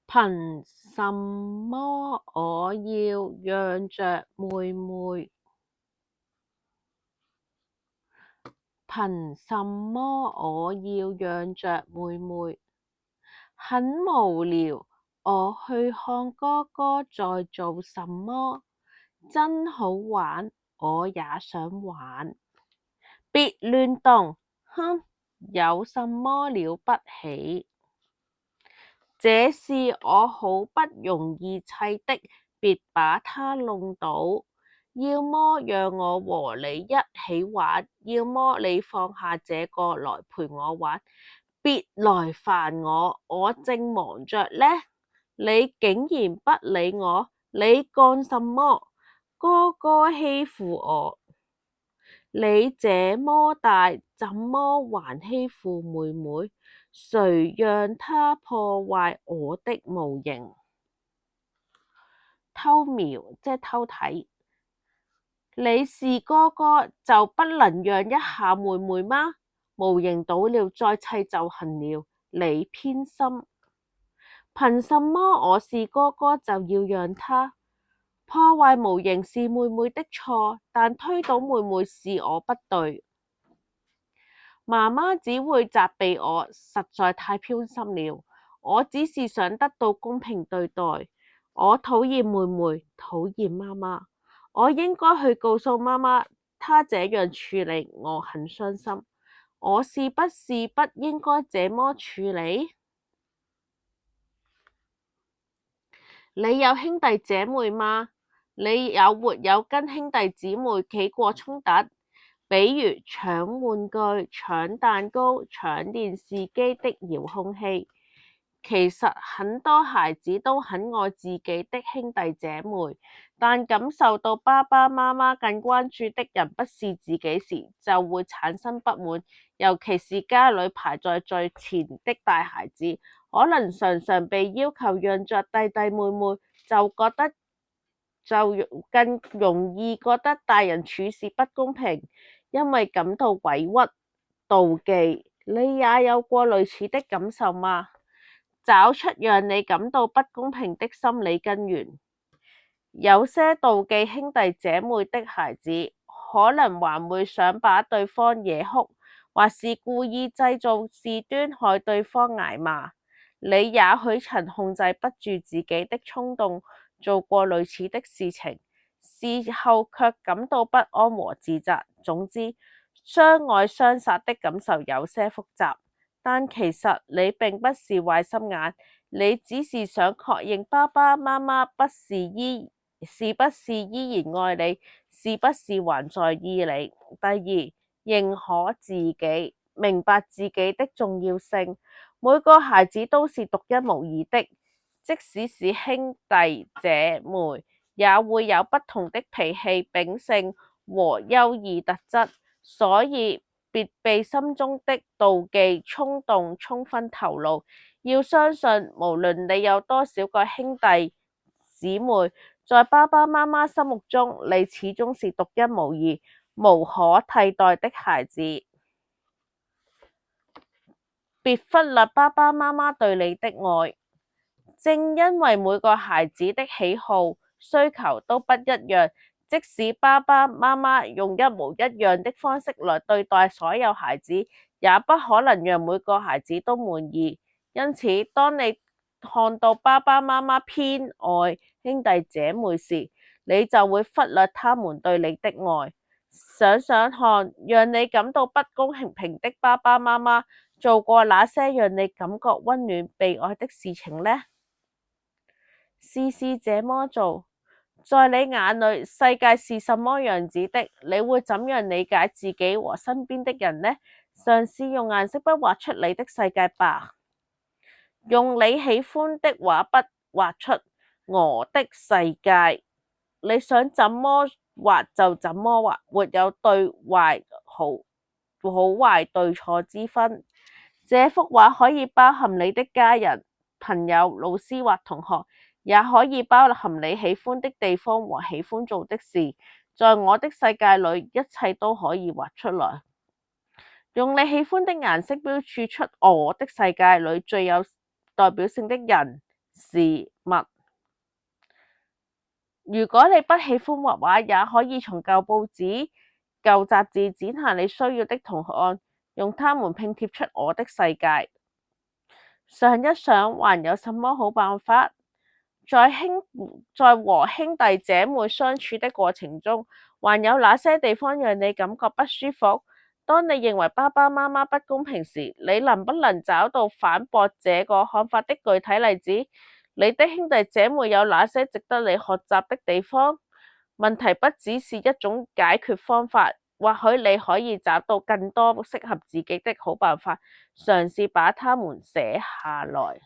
憑什麼我要讓着妹妹？憑什麼我要讓着妹妹？很無聊，我去看哥哥在做什麼。真好玩，我也想玩。別亂動，哼，有什麼了不起？這是我好不容易砌的，別把它弄倒。要麼讓我和你一起玩，要麼你放下這個來陪我玩。別來煩我，我正忙着呢。你竟然不理我，你幹什麼？哥哥欺負我，你這麼大，怎麼還欺負妹妹？誰讓他破壞我的模型？偷瞄即係偷睇。你是哥哥就不能讓一下妹妹嗎？模型倒了再砌就行了，你偏心。憑什麼我是哥哥就要讓他？破壞模型是妹妹的錯，但推倒妹妹是我不對。媽媽只會責備我，實在太偏心了。我只是想得到公平對待。我討厭妹妹，討厭媽媽。我應該去告訴媽媽，她這樣處理我很傷心。我是不是不應該這麼處理？你有兄弟姐妹嗎？你有沒有跟兄弟姊妹起過衝突？比如搶玩具、搶蛋糕、搶電視機的遙控器。其實很多孩子都很愛自己的兄弟姐妹，但感受到爸爸媽媽更關注的人不是自己時，就會產生不滿。尤其是家裏排在最前的大孩子，可能常常被要求讓着弟弟妹妹，就更容易覺得大人處事不公平，因為感到委屈、妒忌。你也有過類似的感受嗎？找出讓你感到不公平的心理根源。有些妒忌兄弟姐妹的孩子，可能還會想把對方惹哭，或是故意製造事端害對方挨罵。你也許曾控制不住自己的衝動，做過類似的事情，事後卻感到不安和自責。總之，相愛相殺的感受有些複雜。但其實你並不是壞心眼，你只是想確認爸爸媽媽是不是依然愛你，是不是還在意你。第二，認可自己，明白自己的重要性。每個孩子都是獨一無二的，即使是兄弟姐妹，也會有不同的脾氣、秉性和優異特質，所以別被心中的妒忌衝動沖昏頭腦。要相信，無論你有多少個兄弟姊妹，在爸爸媽媽心目中，你始終是獨一無二、無可替代的孩子。別忽略爸爸媽媽對你的愛。正因為每個孩子的喜好、需求都不一樣，即使爸爸媽媽用一模一樣的方式來對待所有孩子，也不可能讓每個孩子都滿意。因此，當你看到爸爸媽媽偏愛兄弟姐妹時，你就會忽略他們對你的愛。想想看，讓你感到不公平的爸爸媽媽做過哪些讓你感覺溫暖被愛的事情呢？試試這麼做。在你眼裏，世界是什麼樣子的？你會怎樣理解自己和身邊的人呢？嘗試用顏色筆畫出你的世界吧。用你喜歡的畫筆畫出我的世界。你想怎麼畫就怎麼畫，沒有對壞好壞對錯之分。這幅畫可以包含你的家人、朋友、老師或同學，也可以包含你喜歡的地方和喜歡做的事。在我的世界裏，一切都可以畫出來。用你喜歡的顏色標註出我的世界裏最有代表性的人、事物。如果你不喜歡畫畫，也可以從舊報紙、舊雜誌剪下你需要的圖案，用它們拼貼出我的世界。想一想，還有什麼好辦法？在和兄弟姐妹相處的過程中，還有哪些地方讓你感覺不舒服？當你認為爸爸媽媽不公平時，你能不能找到反駁這個看法的具體例子？你的兄弟姐妹有哪些值得你學習的地方？問題不只是一種解決方法，或許你可以找到更多適合自己的好辦法，嘗試把它們寫下來。